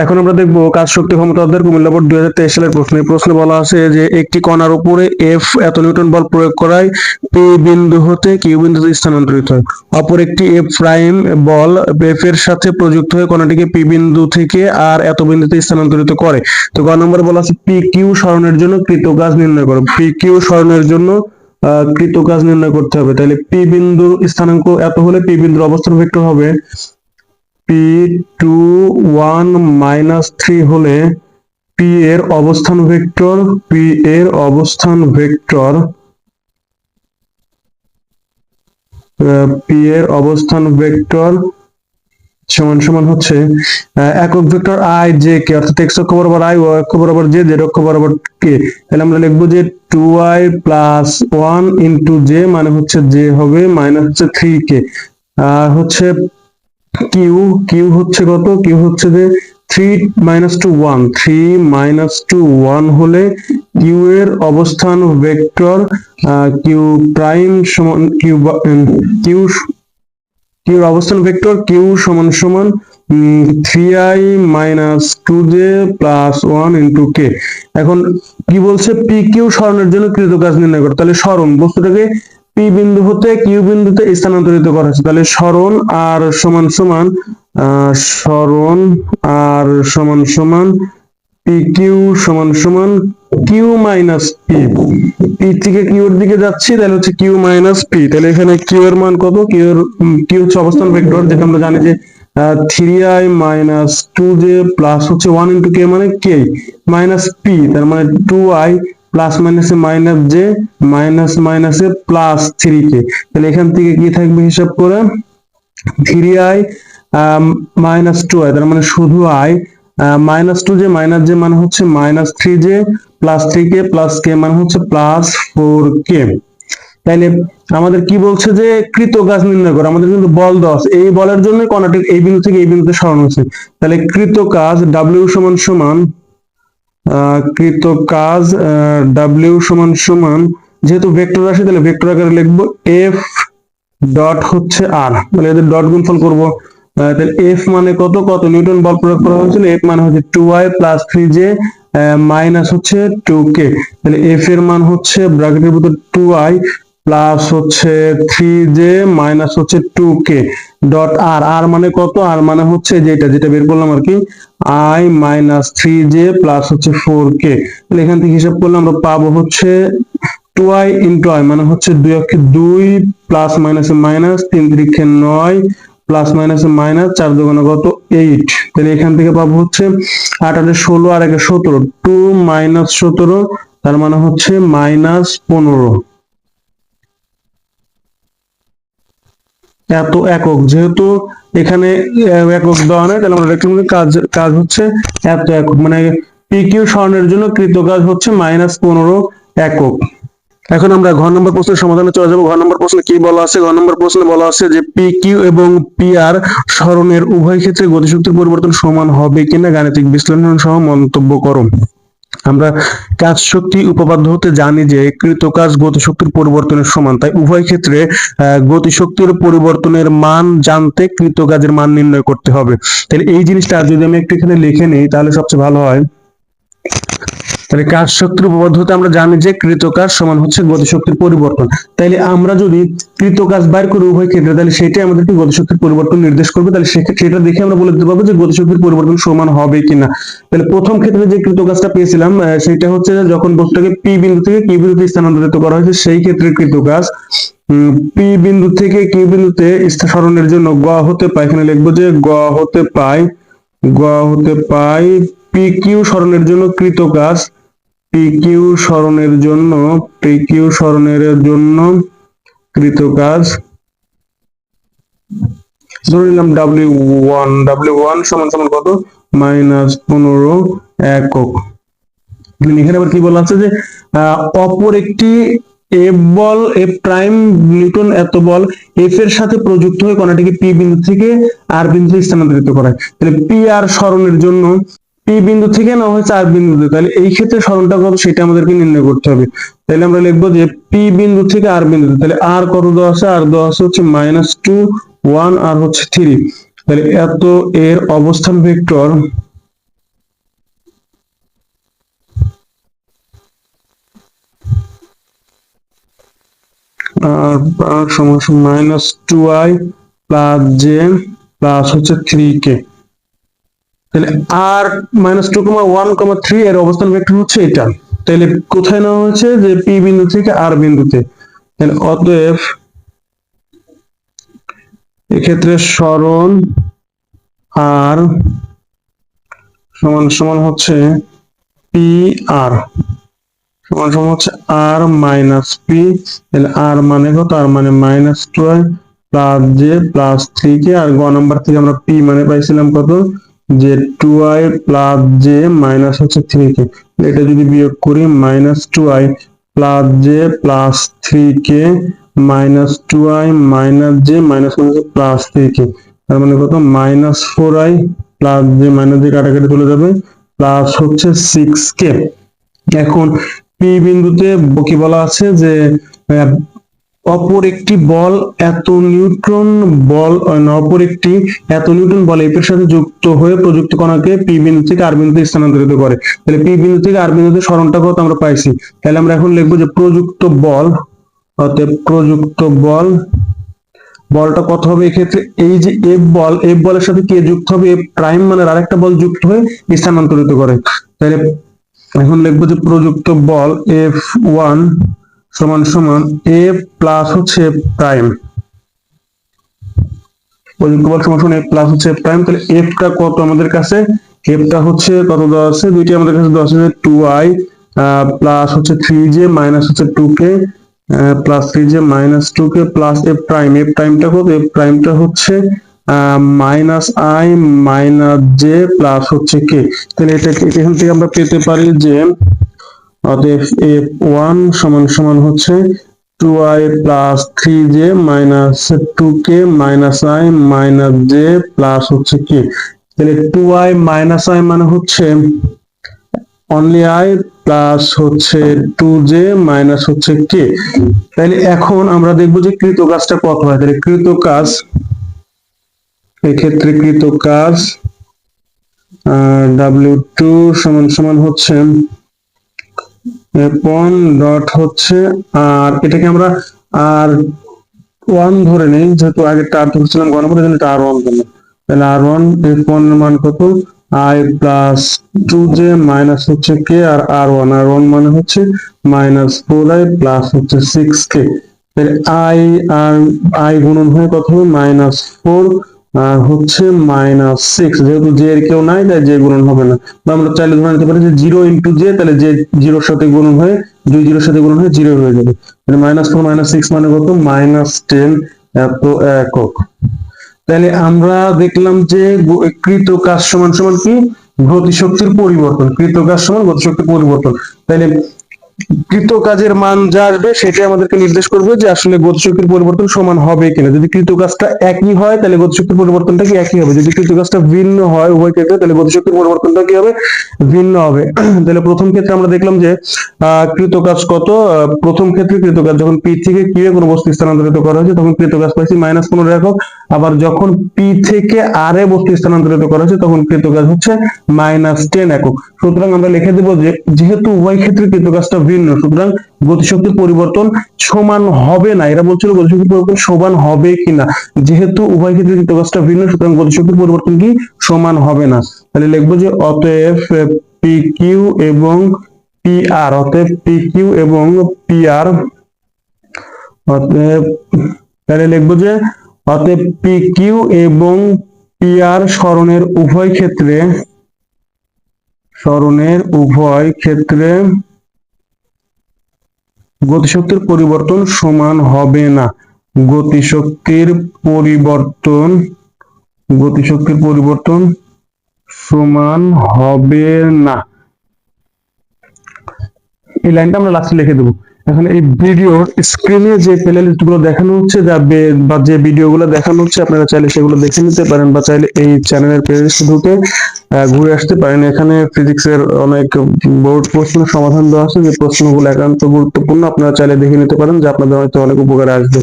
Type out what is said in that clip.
এখন আমরা দেখবো কাজ শক্তি ক্ষমতা অধ্যায়ের কুমিল্লা বোর্ড 2023 সালের প্রশ্ন। এই প্রশ্নে বলা আছে যে একটি কণার উপরে এফ এত নিউটন বল প্রয়োগ করায় পি বিন্দু হতে কিউ বিন্দুতে স্থানান্তরিত হয়। অপর একটি এফ প্রাইম বল এফ এর সাথে প্রযুক্ত হয়ে কণাটিকে পি বিন্দু থেকে আর এত বিন্দুতে স্থানান্তরিত করে। তো গ নম্বরে বলা আছে পি কিউ সরণের জন্য কৃত কাজ নির্ণয় করো। পি কিউ সরণের জন্য কৃত কাজ নির্ণয় করতে হবে। তাহলে পি বিন্দুর স্থানাঙ্ক এত হলে পি বিন্দুর অবস্থান ভেক্টর হবে P2 1 minus 3 হলে P এর অবস্থান ভেক্টর সমান সমান হচ্ছে একক ভেক্টর I J K, অর্থাৎ x অক্ষ বরাবর I, y অক্ষ বরাবর J, z অক্ষ বরাবর K। তাহলে আমরা লিখবো যে 2i plus 1 into J মানে হচ্ছে J হবে মাইনাস হচ্ছে 3K। হচ্ছে কিউ হচ্ছে কত? কিউ হচ্ছে যে 3 minus 2 1, 3 minus 2 1 হলে কিউ এর অবস্থান ভেক্টর কিউ প্রাইম সমান কিউর অবস্থান ভেক্টর কিউ সমান সমান 3i minus 2j plus 1 into k। এখন কি বলছে? পি কিউ সরণের জন্য কৃত কাজ নির্ণয় করো। তাহলে সরণ বস্তুটাকে পি বিন্দু হতে কিউ বিন্দুতে স্থানান্তরিত করা হচ্ছে। তাহলে সরণ আর সমান পি কিউ সমান সমান কিউ মাইনাস পি। পি থেকে কিউ এর দিকে যাচ্ছি, তাহলে হচ্ছে কিউ মাইনাস পি। তাহলে এখানে কিউ এর মান কত? কিউ হচ্ছে অবস্থান ভেক্টর, যেটা আমরা জানি যে 3i minus 2j প্লাস হচ্ছে 1 into k মানে k মাইনাস পি, তার মানে 2i প্লাস মাইনাসে মাইনাস j মাইনাস মাইনাসে প্লাস 3k। তাহলে এখান থেকে কি থাকবে হিসাব করে? 3i মাইনাস 2i, তার মানে শুধু i, minus 2j minus j মানে হচ্ছে minus 3j plus 3k plus k মানে হচ্ছে প্লাস 4k। তাইলে আমাদের কি বলছে যে কৃত কাজ নির্ণয় করো। আমাদের কিন্তু বল দেওয়া আছে, এই বলের জন্য কণাটি এই বিন্দু থেকে এই বিন্দুতে সরানো হয়েছে। তাহলে কৃত কাজ W সমান সমান যেহেতু ভেক্টর রাশি, তাহলে ভেক্টর আকারে লিখবো F ডট হচ্ছে R। তাহলে এদের ডট গুণফল করব। তাহলে F মানে কত নিউটন বল প্রয়োগ করা হয়েছিল? F মানে হচ্ছে 2i প্লাস 3j মাইনাস হচ্ছে 2k। তাহলে F এর মান হচ্ছে ব্র্যাকেটের ভিতর 2i প্লাস হচ্ছে 3j মাইনাস হচ্ছে 2k ডট আর মানে কত? আর মানে হচ্ছে যেটা বের করলাম আর কি, i মাইনাস 3j প্লাস হচ্ছে 4k। তাহলে এখান থেকে হিসাব করলে আমরা পাবো হচ্ছে 2i into i মানে হচ্ছে 2 অক্ষে 2 প্লাস মাইনাসে মাইনাস 3 তিরিক্ষে 9 প্লাস মাইনাসে মাইনাস 4 দুগুণে কত 8। তাহলে এখান থেকে পাবো হচ্ছে 8 8 16 আর 1 17, 2 মাইনাস 17 তার মানে হচ্ছে মাইনাস 15। এত একক, যেহেতু এখানে একক দেওয়া নেই, তাহলে আমরা লিখলাম কাজ হচ্ছে এত একক, মানে পি কিউ সরণের জন্য কৃত কাজ হচ্ছে মাইনাস 15 একক। এখন আমরা ঘ নম্বর প্রশ্নের সমাধানে চলে যাব। ঘ নম্বর প্রশ্নে কি বলা আছে? ঘ নম্বর প্রশ্নে বলা আছে যে পি কিউ এবং পি আর সরণের উভয় ক্ষেত্রে গতিশক্তির পরিবর্তন সমান হবে কিনা গাণিতিক বিশ্লেষণ সহ মন্তব্য করো। আমরা কাজ শক্তি উপপাদ্য হতে জানি যে কৃত কাজ গতিশক্তির পরিবর্তনের সমান, তাই উভয় ক্ষেত্রে গতিশক্তির পরিবর্তনের মান জানতে কৃত কাজের মান নির্ণয় করতে হবে। তাহলে এই জিনিসটা যদি আমি একটু এখানে লিখে নিই তাহলে সবচেয়ে ভালো হয়। তাহলে কাজ শক্তির উপপাদ্য হতে আমরা জানি যে কৃত কাজ সমান হচ্ছে গতিশক্তির পরিবর্তন। তাইলে আমরা যদি কৃত কাজ বাইর করি উভয় ক্ষেত্রে, তাহলে সেটাই আমাদেরকে গতিশক্তির পরিবর্তন নির্দেশ করবে। তাহলে সেটা দেখে আমরা বলে দিতে পারবো যে গতিশক্তির পরিবর্তন সমান হবে কিনা। তাহলে প্রথম ক্ষেত্রে যে কৃত কাজটা পেয়েছিলাম সেটা হচ্ছে যখন বস্তুটাকে পি বিন্দু থেকে কিউ বিন্দুতে স্থানান্তরিত করা হয়েছে, সেই ক্ষেত্রে কৃত কাজ পি বিন্দু থেকে কিউ বিন্দুতে সরণের জন্য গ হতে পায়, এখানে লিখবো যে গ হতে পায় পি কিউ সরণের জন্য কৃত কাজ, পি কিউ সরণের জন্য কৃত কাজ ধরে নিলাম W1 সমান সমান কত? মাইনাস 15 একক। এখানে আবার কি বলা আছে যে অপর একটি এফ বল এফ প্রাইম নিউটন এত বল এফ এর সাথে প্রযুক্ত হয়ে কণাটিকে পি বিন্দু থেকে আর বিন্দুতে স্থানান্তরিত করায়। তাহলে পি আর সরণের জন্য পি বিন্দু থেকে না হচ্ছে আর বিন্দুতে, তাহলে এই ক্ষেত্রে সরণটা কত সেটা আমাদেরকে নির্ণয় করতে হবে। তাহলে আমরা লিখবো যে পি বিন্দু থেকে আর বিন্দুতে, তাহলে আর কত দেওয়া আছে? আর দেওয়া আছে হচ্ছে -2 1 আর হচ্ছে 3। তাহলে এত এর অবস্থান ভেক্টর আর সমান minus two I plus J plus হচ্ছে থ্রি কে। তাহলে আর minus two comma one comma three এর অবস্থান ভেক্টর হচ্ছে এটা। তাহলে কোথায় নেওয়া হয়েছে, যে পি বিন্দু থেকে আর বিন্দুতে। তাহলে অতএব এক্ষেত্রে সরণ আর সমান সমান হচ্ছে পি আর সমান সমান হচ্ছে আর মাইনাস পি। তাহলে আর মানে কত, আর মানে minus two I plus J plus three K. আর গ নাম্বার থেকে আমরা পি মানে পাইছিলাম কত, যে two I plus J minus হচ্ছে থ্রি কে। এটা যদি বিয়োগ করি minus two I plus J plus three K minus two I minus J minus plus three K, তার মানে কত minus four I plus J minus J কাটাকাটি চলে যাবে প্লাস হচ্ছে সিক্স কে। এখন পি বিন্দুতে কি বলা আছে, যে অপর একটি বল এত নিউটন বল, অপর একটি এত নিউটন বল এর সাথে যুক্ত হয়ে প্রযুক্ত কণাকে পি বিন্দু থেকে আর বিন্দুতে স্থানান্তরিত করে। তাহলে পি বিন্দু থেকে আর বিন্দুতে সরণটা কত আমরা পাইছি। তাহলে আমরা এখন লিখবো যে প্রযুক্ত বল, অতএব প্রযুক্ত বল, বলটা কত হবে এক্ষেত্রে, এই যে এফ বল, এফ বলের সাথে কে যুক্ত হবে, এফ প্রাইম মানে আরেকটা বল যুক্ত হয়ে স্থানান্তরিত করে। তাহলে এখন লিখবো যে প্রযুক্ত বল এফ ওয়ান সমান সমান এফ প্লাস হচ্ছে প্রাইম, প্রযুক্ত বল সমান সমান এফ প্লাস হচ্ছে প্রাইম। তাহলে এফটা কত আমাদের কাছে, এফটা হচ্ছে কত দেওয়া আছে, দুইটি আমাদের কাছে দেওয়া আছে, টু আই প্লাস হচ্ছে থ্রি জে মাইনাস হচ্ছে two K plus three J minus two K plus F prime, F প্রাইমটা কত, এফ প্রাইমটা হচ্ছে minus I minus J plus হচ্ছে কে। তাহলে এটা এখান থেকে আমরা পেতে পারি যে অতএব এফ ওয়ান সমান সমান হচ্ছে two I plus three J minus two K minus I minus J plus হচ্ছে কে। তাহলে টু আই মাইনাস আই মানে হচ্ছে অনলি আই প্লাস হচ্ছে টু জে মাইনাস হচ্ছে কে। তাহলে এখন আমরা দেখবো যে কৃত কাজটা কত হয়। তাহলে কৃত কাজ, এক্ষেত্রে কৃত কাজ ডাব্লিউ টু সমান সমান হচ্ছে F1 ডট হচ্ছে, আর এটাকে আমরা আর ওয়ান ধরে নেই, যেহেতু আগে আর ধরছিলাম গণপতি, এটা আর ওয়ান ধরলাম। তাহলে আর ওয়ান F1 এর মান কত, I plus two J minus হচ্ছে কে, আর আর ওয়ান মানে হচ্ছে মাইনাস ফোর আই প্লাস হচ্ছে সিক্স কে। তাহলে আই আর আই গুণন হয়ে কত হবে, মাইনাস ফোর আর হচ্ছে মাইনাস সিক্স, যেহেতু জে এর কেউ নাই তাই জে গুণন হবে না। বা আমরা চাইলে ধরে নিতে পারি যে জিরো ইন্টু জে, তাহলে জে জিরোর সাথে গুণন হয়ে, দুই জিরোর সাথে গুণন হয়ে জিরো হয়ে যাবে। তাহলে মাইনাস ফোর মাইনাস সিক্স মানে কত, মাইনাস টেন এত একক। তাহলে আমরা দেখলাম যে কৃত কাজ সমান সমান কি, গতিশক্তির পরিবর্তন, কৃত কাজ সমান গতিশক্তির পরিবর্তন। তাহলে কৃত কাজের মান যা আসবে সেটাই আমাদেরকে নির্দেশ করবে যে আসলে গতিশক্তির পরিবর্তন সমান হবে কিনা। যদি কৃত কাজটা একই হয় তাহলে গতিশক্তির পরিবর্তনটা কি একই হবে, যদি কৃত কাজটা ভিন্ন হয় উভয় ক্ষেত্রে তাহলে গতিশক্তির পরিবর্তনটা কি হবে, ভিন্ন হবে। তাহলে প্রথম ক্ষেত্রে আমরা দেখলাম যে কৃত কাজ কত, প্রথম ক্ষেত্রে কৃত কাজ যখন পি থেকে কিউ এ কোনো বস্তু স্থানান্তরিত করা হয়েছে তখন কৃত কাজ পাইছি মাইনাস 15 একক, আবার যখন পি থেকে আর এ বস্তু স্থানান্তরিত করা হয়েছে তখন কৃত কাজ হচ্ছে মাইনাস 10 একক। সুতরাং আমরা লিখে দেব যে যেহেতু উভয় ক্ষেত্রে কৃত কাজটা ভিন্ন, সুতরাং গতিশক্তির পরিবর্তন সমান হবে না। এরা বলছিল গতিশক্তির পরিবর্তন সমান হবে কিনা, যেহেতু উভয় ক্ষেত্রে কৃত কাজটা ভিন্ন সুতরাং গতিশক্তির পরিবর্তন কি সমান হবে না। তাহলে লিখবো যে অতএব পি কিউ এবং পি আর, অতএব পি কিউ এবং পি আর, অতএব তাহলে লিখবো যে অতএব পি কিউ এবং পি আর সরণের উভয় ক্ষেত্রে, সরণের উভয় ক্ষেত্রে গতিশক্তির পরিবর্তন সমান হবে না। গতিশক্তির পরিবর্তন, গতিশক্তির পরিবর্তন সমান হবে না, এই লাইনটা আমরা লাস্টে লিখে দেবো। এখন এই ভিডিওর স্ক্রিনে যে প্লে লিস্ট গুলো দেখানো হচ্ছে বা যে ভিডিওগুলো দেখানো হচ্ছে আপনারা চাইলে সেগুলো দেখে নিতে পারেন, বা চাইলে এই চ্যানেলের প্লে লিস্ট ঢুকে ঘুরে আসতে পারেন। এখানে ফিজিক্সের অনেক বোর্ড প্রশ্নের সমাধান দেওয়া আছে, যে প্রশ্নগুলো একান্ত গুরুত্বপূর্ণ, আপনারা চাইলে দেখে নিতে পারেন, যে আপনাদের হয়তো অনেক উপকারে আসবে।